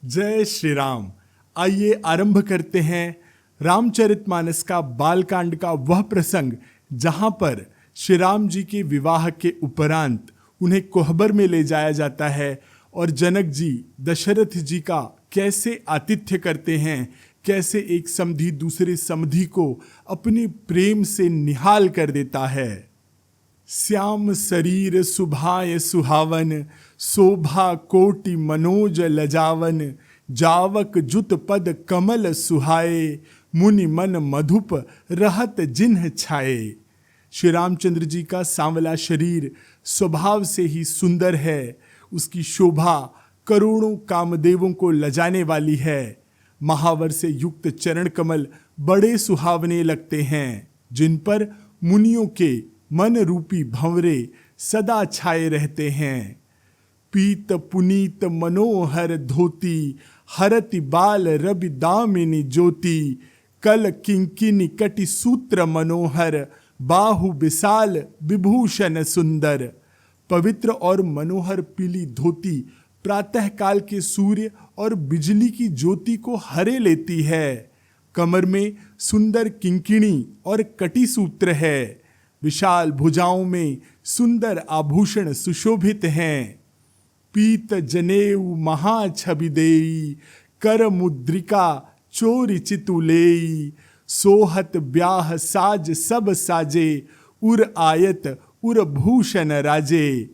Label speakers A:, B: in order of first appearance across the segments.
A: जय श्री राम। आइए आरंभ करते हैं रामचरितमानस का बालकांड का वह प्रसंग जहां पर श्री राम जी के विवाह के उपरांत उन्हें कोहबर में ले जाया जाता है और जनक जी दशरथ जी का कैसे आतिथ्य करते हैं, कैसे एक समधी दूसरे समधी को अपने प्रेम से निहाल कर देता है। श्याम शरीर सुभाय सुहावन, शोभा कोटि मनोज लजावन, जावक जुत पद कमल सुहाए, मुनि मन मधुप रहत जिन्ह छाए। श्री रामचंद्र जी का सांवला शरीर स्वभाव से ही सुंदर है, उसकी शोभा करोड़ों कामदेवों को लजाने वाली है। महावर से युक्त चरण कमल बड़े सुहावने लगते हैं, जिन पर मुनियों के मन रूपी भंवरे सदा छाए रहते हैं। पीत पुनीत मनोहर धोती, हरति बाल रवि दामिनी ज्योति, कल किंकिनी कटि सूत्र मनोहर, बाहु विशाल विभूषण सुंदर। पवित्र और मनोहर पीली धोती प्रातः काल के सूर्य और बिजली की ज्योति को हरे लेती है। कमर में सुंदर किंकिणी और कटि सूत्र है। विशाल भुजाओं में सुंदर आभूषण सुशोभित हैं। पीत जनेऊ महाछवि देई, कर मुद्रिका चोरी चितुलेई, सोहत ब्याह साज सब साजे, उर आयत उर भूषण राजे।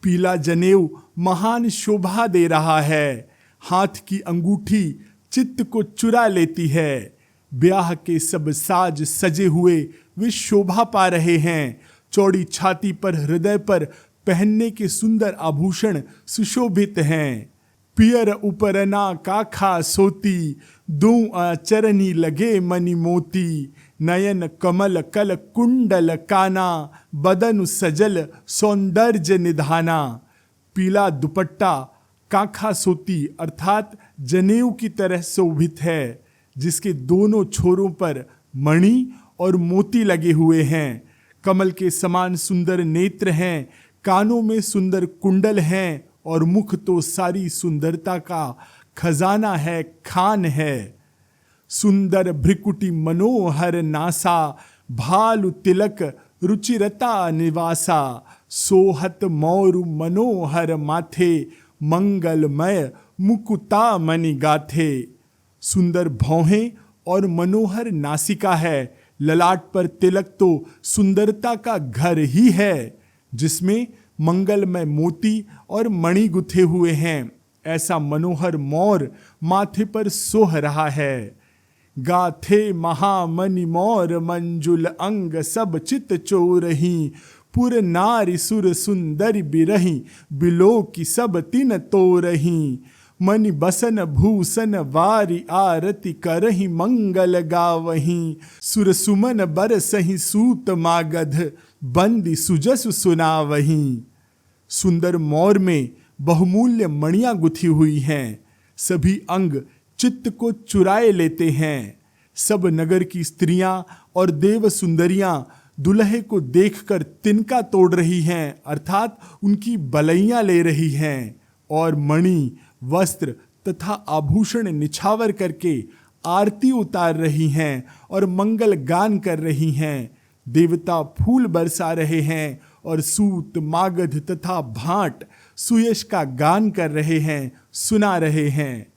A: पीला जनेऊ महान शोभा दे रहा है, हाथ की अंगूठी चित्त को चुरा लेती है। ब्याह के सब साज सजे हुए वे शोभा पा रहे हैं। चौड़ी छाती पर हृदय पर पहनने के सुंदर आभूषण सुशोभित हैं। पियर उपरना काखा सोती, दो चरनी लगे मणि मोती, नयन कमल कल कुंडल काना, बदन सजल सौंदर्य निधाना। पीला दुपट्टा काखा सोती अर्थात जनेऊ की तरह शोभित है, जिसके दोनों छोरों पर मणि और मोती लगे हुए हैं। कमल के समान सुंदर नेत्र हैं, कानों में सुंदर कुंडल हैं और मुख तो सारी सुंदरता का खजाना है, खान है। सुंदर भ्रिकुटी मनोहर नासा, भालु तिलक रुचिरता निवासा, सोहत मौरु मनोहर माथे, मंगलमय मुकुता मणि गाथे। सुंदर भौहें और मनोहर नासिका है। ललाट पर तिलक तो सुंदरता का घर ही है, जिसमें मंगलमय मोती और मणि गुथे हुए हैं। ऐसा मनोहर मोर माथे पर सोह रहा है। गाथे महामणि मोर मंजुल अंग, सब चित चोरही, पुर नारी सुर सुंदरी बिरही, बिलो की सब तिन तोरही। मणि बसन भूषण वारी आरती करही, मंगल गावही, सुर सुमन बरसही सूत मागध, बंदी सुजसु सुनावही। सुंदर मोर में बहुमूल्य मणियां गुथी हुई हैं। सभी अंग चित्त को चुराए लेते हैं। सब नगर की स्त्रियां और देव सुंदरियां दुल्हे को देखकर तिनका तोड़ रही हैं, अर्थात उनकी बलैयां ले रही हैं, और मणि वस्त्र तथा आभूषण निछावर करके आरती उतार रही हैं और मंगल गान कर रही हैं। देवता फूल बरसा रहे हैं और सूत मागध तथा भाट सुयश का गान कर रहे हैं, सुना रहे हैं।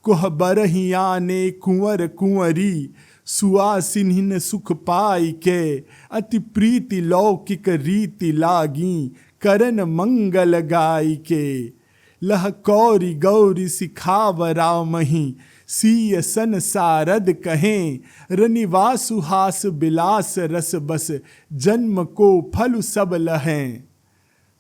A: कोहबरहिया ने कुंवर कुंवरी, सुआसिन्हिन सुख पाई के, अति प्रीति लौकिक रीति लागी, करन मंगल गाई के। लह कौरी गौरी सिखाव रामही, सीय सन सारद कहें, रनिवासु हास बिलास रस बस, जन्म को फल सब लहें।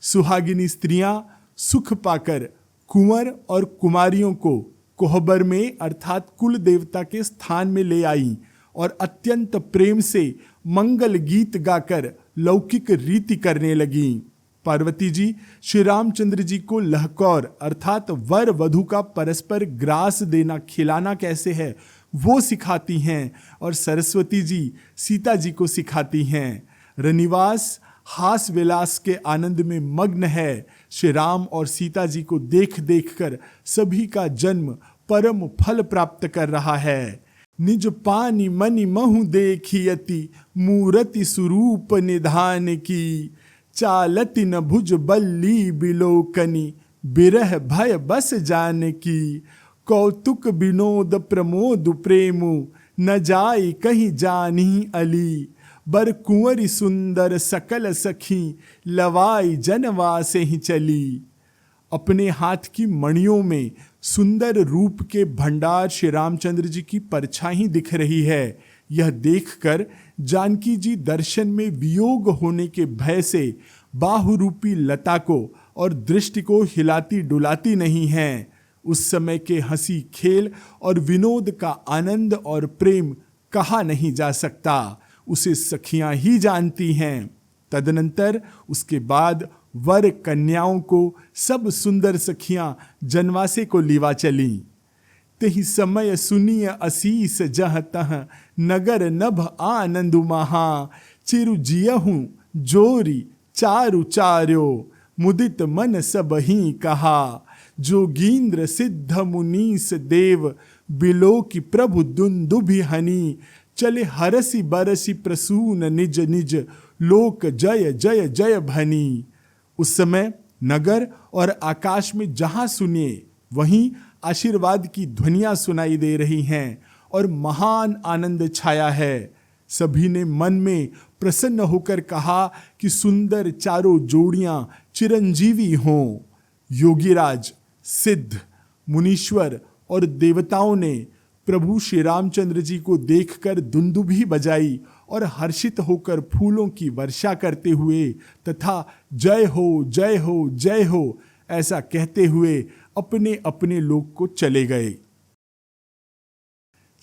A: सुहागिनी स्त्रियां सुख पाकर कुंवर और कुमारियों को कोहबर में अर्थात कुल देवता के स्थान में ले आई और अत्यंत प्रेम से मंगल गीत गाकर लौकिक रीति करने लगी। पार्वती जी श्री रामचंद्र जी को लहकौर अर्थात वर वधु का परस्पर ग्रास देना खिलाना कैसे है वो सिखाती हैं, और सरस्वती जी सीता जी को सिखाती हैं। रनिवास हास विलास के आनंद में मग्न है। श्री राम और सीता जी को देख देख कर सभी का जन्म परम फल प्राप्त कर रहा है। निज पानी मनि महु देखियति मूरति स्वरूप निधान की। चालति न भुज बल्ली बिलोकनी बिरह भय बस जान की। कौतुक विनोद प्रमोद प्रेमु न जाई कहीं जानी अली। बर कुंवरी सुंदर सकल सखी लवाई जनवा से ही चली। अपने हाथ की मणियों में सुंदर रूप के भंडार श्री रामचंद्र जी की परछाई दिख रही है। यह देखकर जानकी जी दर्शन में वियोग होने के भय से बाहुरूपी लता को और दृष्टि को हिलाती डुलाती नहीं हैं। उस समय के हंसी खेल और विनोद का आनंद और प्रेम कहा नहीं जा सकता, उसे सखियां ही जानती हैं। तदनंतर उसके बाद वर कन्याओं को सब सुंदर सखियां जनवासे को लीवा चली। तेहि समय सुनिय असीस जह तह नगर नभ आनंदु महा। चिरु जियहु जोरी चारु चार्यो मुदित मन सब ही कहा। जोगींद्र सिद्ध मुनीस देव बिलो की प्रभु दुंदुभि हनी। चले हरसी बरसी प्रसून निज निज लोक जय जय जय भनी। उस समय नगर और आकाश में जहां सुनिए वहीं आशीर्वाद की ध्वनियां सुनाई दे रही हैं और महान आनंद छाया है। सभी ने मन में प्रसन्न होकर कहा कि सुंदर चारों जोड़ियां चिरंजीवी हों। योगीराज, सिद्ध, मुनीश्वर और देवताओं ने प्रभु श्री रामचंद्र जी को देखकर दुंदुभी बजाई और हर्षित होकर फूलों की वर्षा करते हुए तथा जय हो जय हो जय हो ऐसा कहते हुए अपने अपने लोक को चले गए।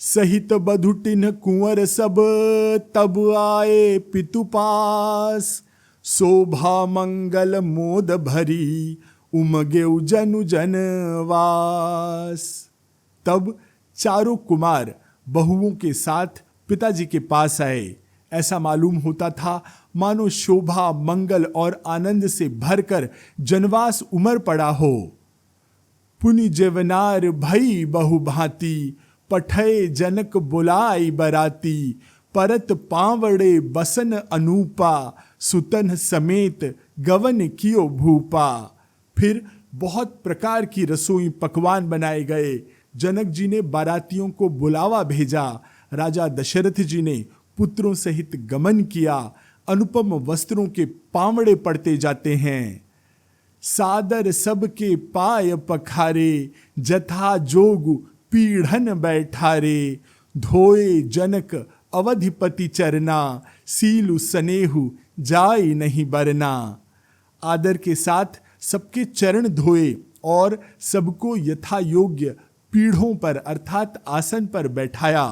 A: सहित बधुटिन कुंवर सब तब आए पितु पास। शोभा मंगल मोद भरी उमगे जनु जनवास। तब चारों कुमार बहुओं के साथ पिताजी के पास आए। ऐसा मालूम होता था मानो शोभा मंगल और आनंद से भरकर जनवास उमड़ पड़ा हो। पुनि जेवनार भई बहु भांति पठय जनक बुलाई बराती। परत पावड़े बसन अनूपा सुतन समेत गवन कियो भूपा। फिर बहुत प्रकार की रसोई पकवान बनाए गए। जनक जी ने बारातियों को बुलावा भेजा। राजा दशरथ जी ने पुत्रों सहित गमन किया। अनुपम वस्त्रों के पावड़े पड़ते जाते हैं। सादर सबके पाय पखारे जथा जोग पीढ़न बैठारे। धोए जनक अवधिपति चरना सीलु सनेहु जाई नहीं बरना। आदर के साथ सबके चरण धोए और सबको यथा योग्य पीढ़ों पर अर्थात आसन पर बैठाया।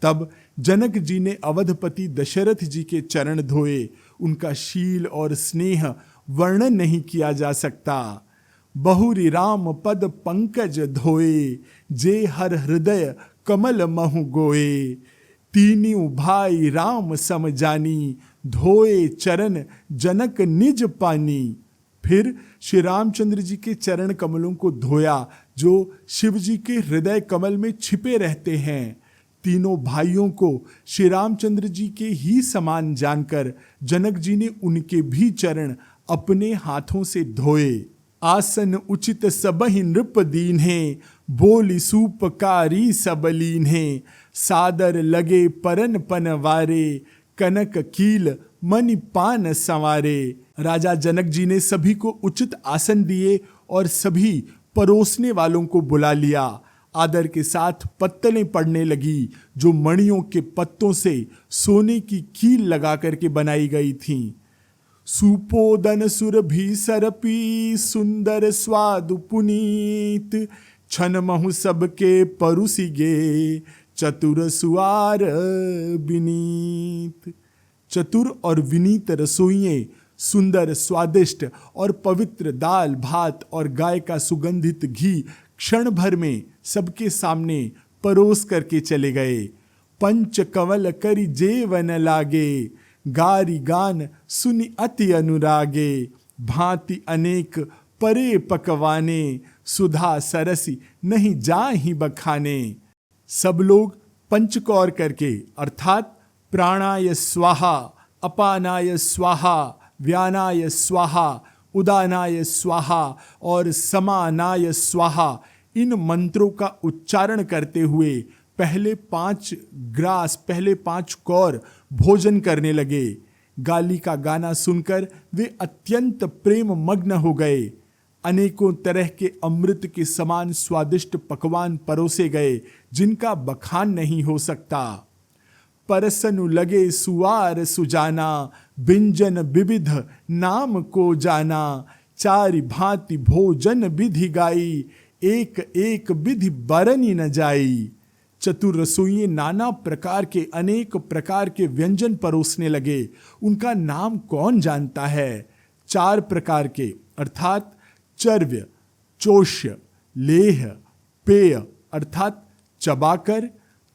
A: तब जनक जी ने अवधपति दशरथ जी के चरण धोए। उनका शील और स्नेह वर्णन नहीं किया जा सकता। बहुरी राम पद पंकज धोए जे हर हृदय कमल महु गोए। तीनियों भाई राम सम जानी धोए चरण जनक निज पानी। फिर श्री रामचंद्र जी के चरण कमलों को धोया जो शिव जी के हृदय कमल में छिपे रहते हैं। तीनों भाइयों को श्री रामचंद्र जी के ही समान जानकर जनक जी ने उनके भी चरण अपने हाथों से धोए। आसन उचित सबहि नृप दीन्हे बोली सूपकारी सबलीन्हे। सादर लगे परन पनवारे कनक कील मणि पान संवारे। राजा जनक जी ने सभी को उचित आसन दिए और सभी परोसने वालों को बुला लिया। आदर के साथ पत्तलें पड़ने लगी जो मणियों के पत्तों से सोने की कील लगा करके बनाई गई थीं। सुपोदन सुरभि सरपी सुंदर स्वाद पुनीत। छन महु सबके परुसिगे चतुर सुआर विनीत। चतुर और विनीत रसोइये सुंदर स्वादिष्ट और पवित्र दाल भात और गाय का सुगंधित घी क्षण भर में सबके सामने परोस करके चले गए। पंच कंवल करी जेवन लागे गारी गान सुनि अति अनुरागे। भांति अनेक परे पकवाने सुधा सरसी नहीं जाहि बखाने। सब लोग पंचकौर करके अर्थात प्राणाय स्वाहा, अपानाय स्वाहा, व्यानाय स्वाहा, उदानाय स्वाहा और समानाय स्वाहा इन मंत्रों का उच्चारण करते हुए पहले 5 कौर भोजन करने लगे। गाली का गाना सुनकर वे अत्यंत प्रेम मग्न हो गए। अनेकों तरह के अमृत के समान स्वादिष्ट पकवान परोसे गए जिनका बखान नहीं हो सकता। परसनु लगे सुवार सुजाना, व्यंजन विविध नाम को जाना। चारि भांति भोजन विधि गाई, एक एक विधि बरनी न जाई। चतुर रसोइये नाना प्रकार के अनेक प्रकार के व्यंजन परोसने लगे। उनका नाम कौन जानता है? 4 प्रकार के अर्थात चर्व्य, चोष्य, लेह, पेय अर्थात चबाकर,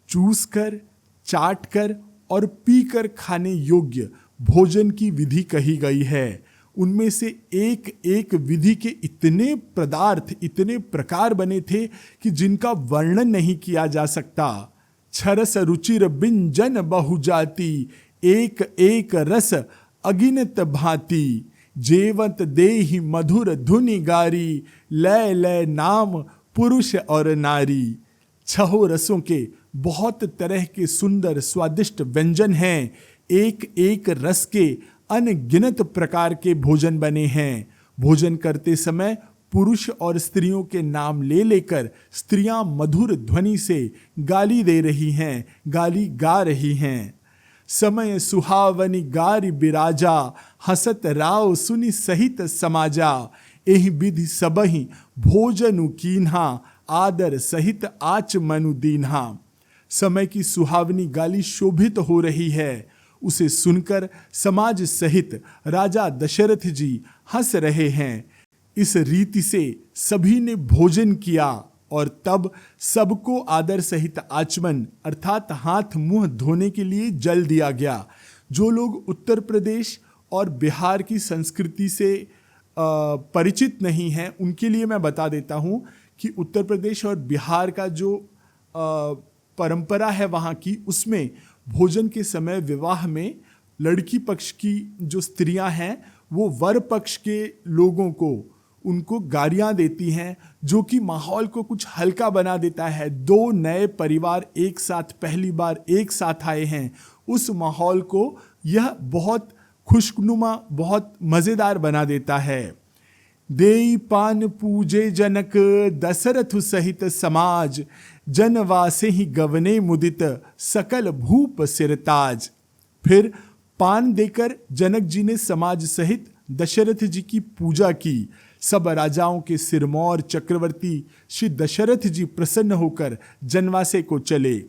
A: चूसकर, चाटकर और पीकर खाने योग्य भोजन की विधि कही गई है। उनमें से एक एक विधि के इतने पदार्थ, इतने प्रकार बने थे कि जिनका वर्णन नहीं किया जा सकता। छरस रुचिर व्यंजन बहुजाति, एक एक रस अगिनत भांति। जेवत देहि मधुर धुनि गारी, लय लय नाम पुरुष और नारी। 6 रसों के बहुत तरह के सुंदर स्वादिष्ट व्यंजन हैं। एक एक रस के अनगिनत प्रकार के भोजन बने हैं। भोजन करते समय पुरुष और स्त्रियों के नाम ले लेकर स्त्रियां मधुर ध्वनि से गाली दे रही हैं, गाली गा रही हैं। समय सुहावनी गारी बिराजा, हसत राव सुनि सहित समाजा। एहि विधि सबहि भोजनु कीन्हा, आदर सहित आच मनु दीन्हा। समय की सुहावनी गाली शोभित हो रही है, उसे सुनकर समाज सहित राजा दशरथ जी हंस रहे हैं। इस रीति से सभी ने भोजन किया और तब सबको आदर सहित आचमन अर्थात हाथ मुंह धोने के लिए जल दिया गया। जो लोग उत्तर प्रदेश और बिहार की संस्कृति से परिचित नहीं हैं उनके लिए मैं बता देता हूँ कि उत्तर प्रदेश और बिहार का जो परंपरा है वहाँ की, उसमें भोजन के समय विवाह में लड़की पक्ष की जो स्त्रियां हैं वो वर पक्ष के लोगों को उनको गालियां देती हैं, जो कि माहौल को कुछ हल्का बना देता है। 2 नए परिवार एक साथ पहली बार एक साथ आए हैं, उस माहौल को यह बहुत खुशनुमा, बहुत मज़ेदार बना देता है। देई पान पूजे जनक, दशरथ सहित समाज। जनवासे ही गवने मुदित, सकल भूप सिरताज। फिर पान देकर जनक जी ने समाज सहित दशरथ जी की पूजा की। सब राजाओं के सिरमौर चक्रवर्ती श्री दशरथ जी प्रसन्न होकर जनवासे को चले।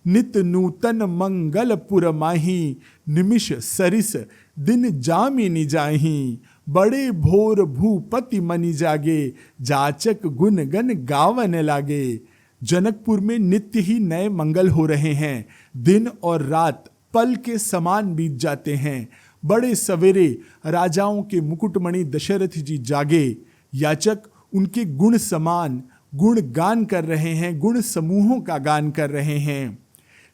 A: नित नूतन मंगलपुर माही, निमिष सरिस दिन जामिनी जाही। बड़े भोर भूपति मनि जागे, जाचक गुण गन गावन लागे। जनकपुर में नित्य ही नए मंगल हो रहे हैं। दिन और रात पल के समान बीत जाते हैं। बड़े सवेरे राजाओं के मुकुटमणि दशरथ जी जागे। याचक उनके गुण समान गुण गान कर रहे हैं, गुण समूहों का गान कर रहे हैं।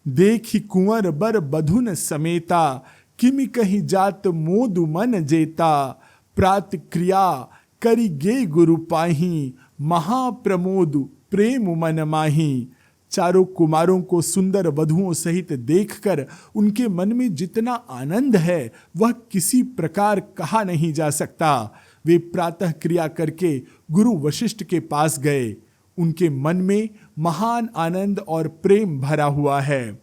A: देखी कुंवर बर बधुन समेता, किमि कही जात मोदु मन जेता। प्रात क्रिया करि गे गुरु पाही, महाप्रमोदु प्रेम मन माही। चारों कुमारों को सुंदर वधुओं सहित देखकर उनके मन में जितना आनंद है वह किसी प्रकार कहा नहीं जा सकता। वे प्रातः क्रिया करके गुरु वशिष्ठ के पास गए। उनके मन में महान आनंद और प्रेम भरा हुआ है।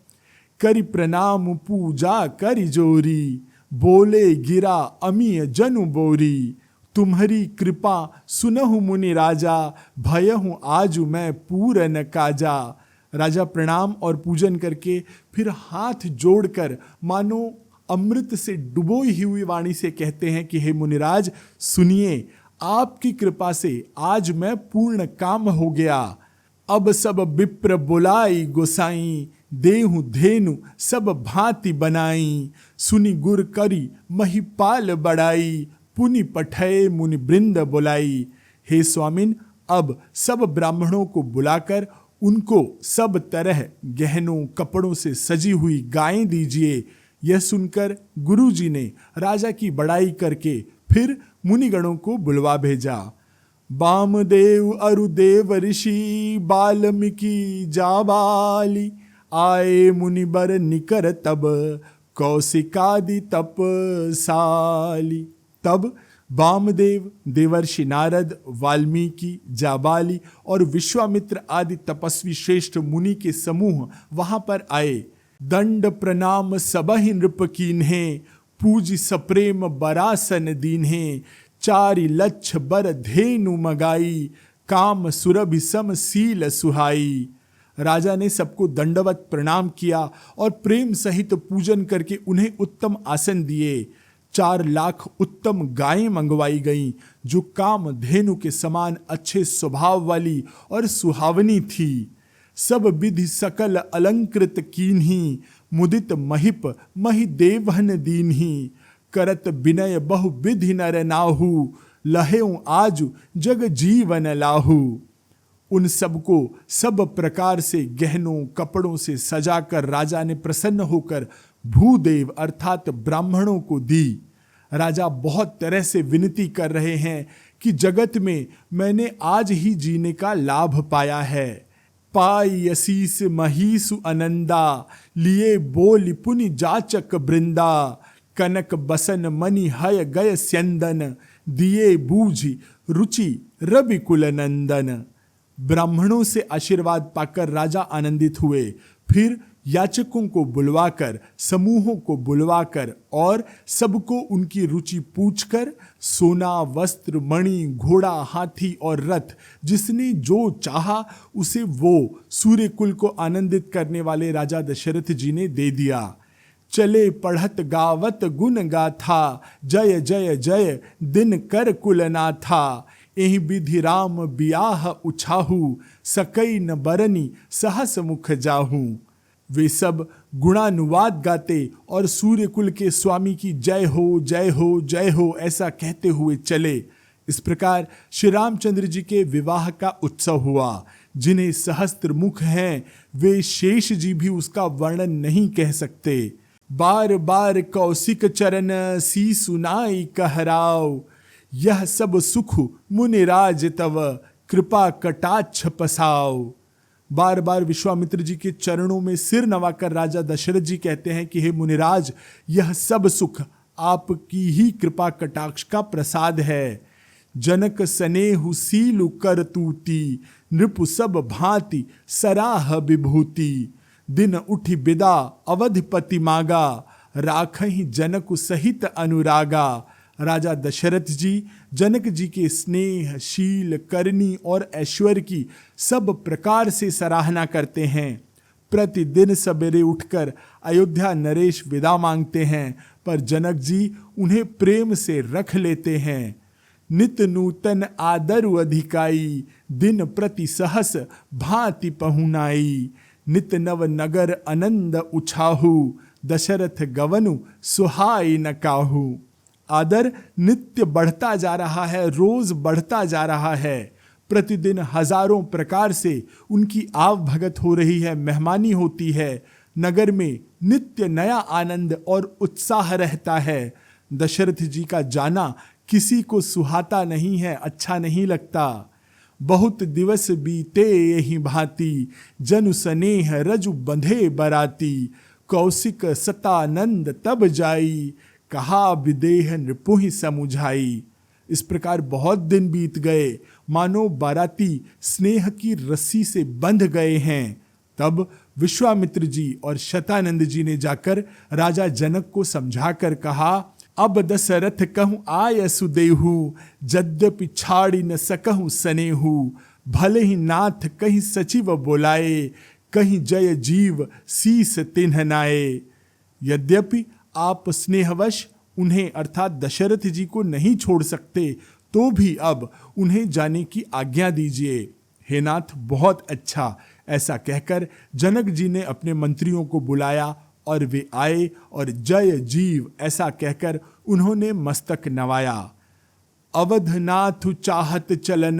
A: करि प्रणाम पूजा करि जोरी, बोले गिरा अमीय जनु बोरी। तुम्हारी कृपा सुनहु मुनि राजा, भयहु आजु मैं पूरन काजा। राजा प्रणाम और पूजन करके फिर हाथ जोड़कर मानो अमृत से डुबोई हुई वाणी से कहते हैं कि हे मुनिराज सुनिए, आपकी कृपा से आज मैं पूर्ण काम हो गया। अब सब विप्र बुलाई गोसाई, देहु धेनु सब भांति बनाई। सुनि गुर करी महिपाल बड़ाई, पुनि पठय मुनि बृंद बुलाई। हे स्वामिन, अब सब ब्राह्मणों को बुलाकर उनको सब तरह गहनों कपड़ों से सजी हुई गायें दीजिए। यह सुनकर गुरुजी ने राजा की बड़ाई करके फिर मुनिगणों को बुलवा भेजा। वामदेव अरुदेव ऋषि बाल्मीकि जाबाली, आए मुनिबर निकर तब कौशिकादि तपसाली। तब वामदेव, देवर्षि नारद, वाल्मीकि, जाबाली और विश्वामित्र आदि तपस्वी श्रेष्ठ मुनि के समूह वहां पर आए। दंड प्रणाम सबहि नृप कीन्हे, पूज सप्रेम बरासन दीन्हे। चारि लक्ष बर धेनु मगाई, काम सुरभि सम सील सुहाई। राजा ने सबको दंडवत प्रणाम किया और प्रेम सहित पूजन करके उन्हें उत्तम आसन दिए। 4 लाख उत्तम गायें मंगवाई गईं, जो काम धेनु के समान अच्छे स्वभाव वाली और सुहावनी थी। सब विधि सकल अलंकृत कीन्ही, मुदित महिप महि देवहन दीन्ही। करत विनय बहु विधि नर नाहु, लहेउ आजु जग जीवन लाहु। उन सबको सब प्रकार से गहनों कपड़ों से सजाकर राजा ने प्रसन्न होकर भूदेव अर्थात ब्राह्मणों को दी। राजा बहुत तरह से विनती कर रहे हैं कि जगत में मैंने आज ही जीने का लाभ पाया है। पाई असीस महीसु अनंदा, लिए बोल पुनि जाचक बृंदा। कनक बसन मणि हय गय स्यंदन, दिए बूझी रुचि रवि कुल नंदन। ब्राह्मणों से आशीर्वाद पाकर राजा आनंदित हुए। फिर याचकों को बुलवाकर, समूहों को बुलवाकर और सबको उनकी रुचि पूछकर सोना, वस्त्र, मणि, घोड़ा, हाथी और रथ जिसने जो चाहा उसे वो सूर्यकुल को आनंदित करने वाले राजा दशरथ जी ने दे दिया। चले पढ़त गावत गुण गाथा, जय जय जय दिन कर कुलनाथा। एहि विधि राम बियाह उछाहू, सकई न बरनी सहस मुख जाहू। वे सब गुणानुवाद गाते और सूर्यकुल के स्वामी की जय हो जय हो जय हो ऐसा कहते हुए चले। इस प्रकार श्री रामचंद्र जी के विवाह का उत्सव हुआ। जिन्हें सहस्त्र मुख हैं वे शेष जी भी उसका वर्णन नहीं कह सकते। बार बार कौशिक चरण सी सुनाई कहराव, यह सब सुख मुनिराज तव कृपा कटाक्ष पसाव। बार बार विश्वामित्र जी के चरणों में सिर नवाकर राजा दशरथ जी कहते हैं कि हे मुनिराज, यह सब सुख आपकी ही कृपा कटाक्ष का प्रसाद है। जनक सनेहु सीलु कर तूती, नृपु सब भांति सराह विभूति। दिन उठी बिदा अवधिपति मागा, राखहि जनक सहित अनुरागा। राजा दशरथ जी जनक जी के स्नेह, शील, करनी और ऐश्वर्य की सब प्रकार से सराहना करते हैं। प्रतिदिन सवेरे उठकर अयोध्या नरेश विदा मांगते हैं, पर जनक जी उन्हें प्रेम से रख लेते हैं। नित नूतन आदरु अधिकाई, दिन प्रति सहस भांति पहुनाई। नित नव नगर आनंद उछाहू, दशरथ गवनु सुहाई न काहू। आदर नित्य बढ़ता जा रहा है, रोज बढ़ता जा रहा है। प्रतिदिन हजारों प्रकार से उनकी आवभगत हो रही है, मेहमानी होती है। नगर में नित्य नया आनंद और उत्साह रहता है। दशरथ जी का जाना किसी को सुहाता नहीं है, अच्छा नहीं लगता। बहुत दिवस बीते यही भांति, जनु सनेह रजु बंधे बराती। कौशिक सतानंद तब जाई, कहा विदेह नृपुहि समुझाई। इस प्रकार बहुत दिन बीत गए, मानो बाराती स्नेह की रस्सी से बंध गए हैं। तब विश्वामित्र जी और शतानंद जी ने जाकर राजा जनक को समझाकर कहा, अब दशरथ कहूँ आय सुदेहु, यद्यपि छाड़ी न सकहूँ सनेहु। भले ही नाथ कहीं सचिव बोलाए, कहीं जय जीव शीस तिन्ह नाए। यद्यपि आप स्नेहवश उन्हें अर्थात दशरथ जी को नहीं छोड़ सकते, तो भी अब उन्हें जाने की आज्ञा दीजिए। हे नाथ, बहुत अच्छा। ऐसा कहकर जनक जी ने अपने मंत्रियों को बुलाया और वे आए और जय जीव ऐसा कहकर उन्होंने मस्तक नवाया। अवधनाथ चाहत चलन,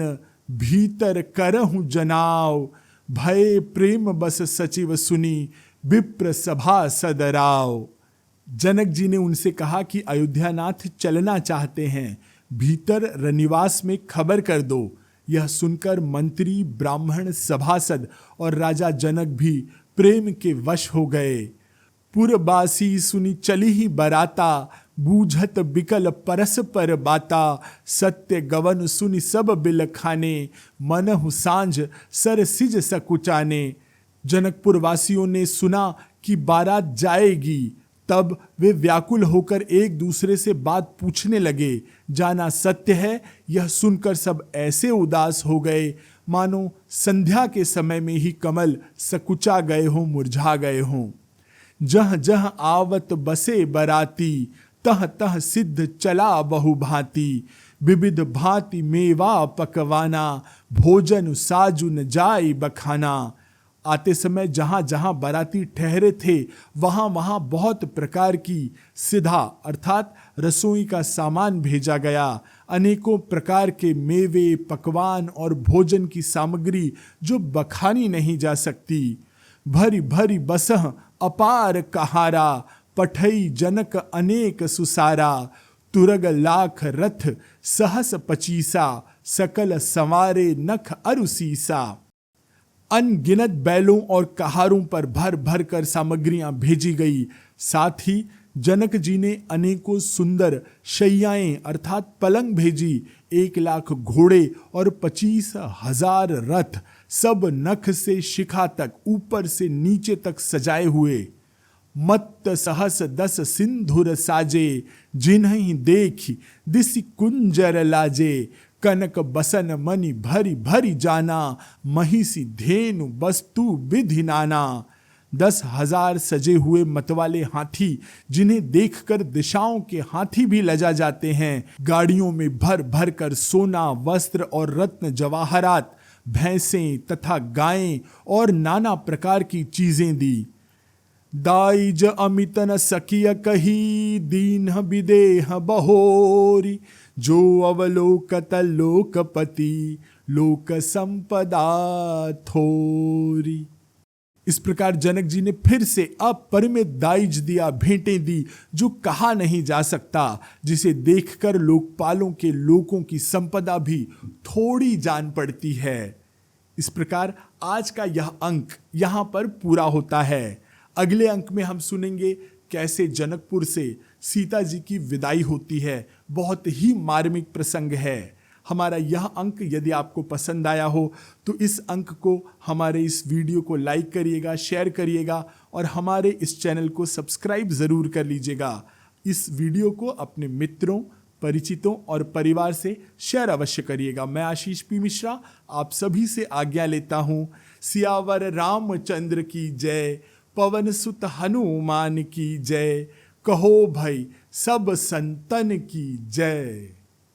A: भीतर करहु जनाव, भय प्रेम बस सचिव सुनी, विप्र सभा सदराव। जनक जी ने उनसे कहा कि अयोध्यानाथ चलना चाहते हैं, भीतर रनिवास में खबर कर दो। यह सुनकर मंत्री, ब्राह्मण, सभासद और राजा जनक भी प्रेम के वश हो गए। पुरबासी सुनी चली ही बराता, बूझत बिकल परस्पर बाता, सत्य गवन सुनि सब बिल खाने, मनहु सांझ सर सिज सकुचाने। जनकपुर वासियों ने सुना कि बारात जाएगी, तब वे व्याकुल होकर एक दूसरे से बात पूछने लगे। जाना सत्य है, यह सुनकर सब ऐसे उदास हो गए मानो संध्या के समय में ही कमल सकुचा गए हों, मुरझा गए हों। जह जह आवत बसे बराती, तह तह सिद्ध चला बहु भांति, विविध भांति मेवा पकवाना, भोजन साजुन जाय बखाना। आते समय जहां जहां बाराती ठहरे थे वहां वहां बहुत प्रकार की सिधा अर्थात रसोई का सामान भेजा गया। अनेकों प्रकार के मेवे, पकवान और भोजन की सामग्री जो बखानी नहीं जा सकती। भरी भरी बसह अपार कहारा, पठई जनक अनेक सुसारा, तुरग लाख रथ सहस पचीसा, सकल संवारे नख अरुसीसा। अनगिनत बैलों और कहारों पर भर भर कर सामग्रियां भेजी गई। साथ ही जनक जी ने अनेकों सुंदर शैयाएं अर्थात पलंग भेजी। 1,00,000 घोड़े और 25,000 रथ, सब नख से शिखा तक ऊपर से नीचे तक सजाए हुए। मत्त सहस 10 सिंधुर साजे, जिन्हीं देखी दिसि कुंजर लाजे, कनक बसन मणि भरी भरी जाना, महिषी धेनु वस्तु विधि नाना। 10,000 सजे हुए मतवाले हाथी, जिन्हें देखकर दिशाओं के हाथी भी लजा जाते हैं, गाड़ियों में भर भर कर सोना, वस्त्र और रत्न जवाहरात, भैंसें तथा गायें और नाना प्रकार की चीजें दी। दाइज अमितन सकिय कही, दीन विदेह बहोरी, जो अवलोकत लोकपति, लोक संपदा थोरी। इस प्रकार जनक जी ने फिर से अपरिमित दाइज दिया, भेंटें दी जो कहा नहीं जा सकता, जिसे देखकर लोकपालों के लोगों की संपदा भी थोड़ी जान पड़ती है। इस प्रकार आज का यह अंक यहां पर पूरा होता है। अगले अंक में हम सुनेंगे कैसे जनकपुर से सीता जी की विदाई होती है। बहुत ही मार्मिक प्रसंग है। हमारा यह अंक यदि आपको पसंद आया हो तो इस अंक को, हमारे इस वीडियो को लाइक करिएगा, शेयर करिएगा और हमारे इस चैनल को सब्सक्राइब ज़रूर कर लीजिएगा। इस वीडियो को अपने मित्रों, परिचितों और परिवार से शेयर अवश्य करिएगा। मैं आशीष पी मिश्रा आप सभी से आज्ञा लेता हूँ। सियावर रामचंद्र की जय, पवन सुत हनुमान की जय, कहो भाई सब संतन की जय।